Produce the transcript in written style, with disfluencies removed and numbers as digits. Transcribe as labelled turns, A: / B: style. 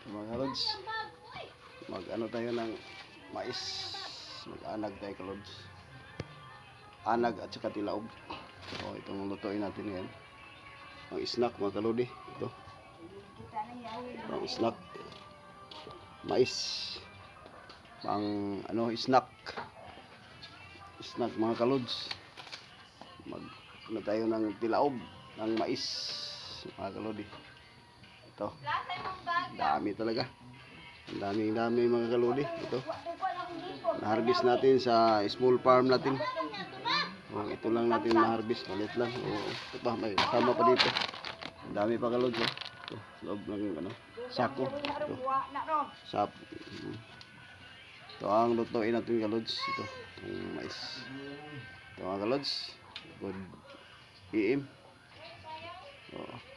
A: Mga lods, mag-ano tayo ng mais. Mag-anag tayo ka lods. Anag at saka tilaog. So itong lutuin natin ngayon. Ang snack mga kalodi. Ito. Ang snack. Mais. Ang ano snack. Snack mga kalods. Mag-ano tayo ng tilaog ng mais mga kalodi. Ito. Dami talaga. Ang dami mga kalodi. Ito. Na-harvest natin sa small farm natin. Oh, ito lang natin na-harvest. Malit lang. Oh, ito pa. May kasama pa dito. Ang dami pa kalodi. Oh. Ito. Loob ng ano, sako. Ito. Sap. Ito ang lutuin natin kalods. Ito. Ang mais. Ito mga kalods. Good. iim. Oh.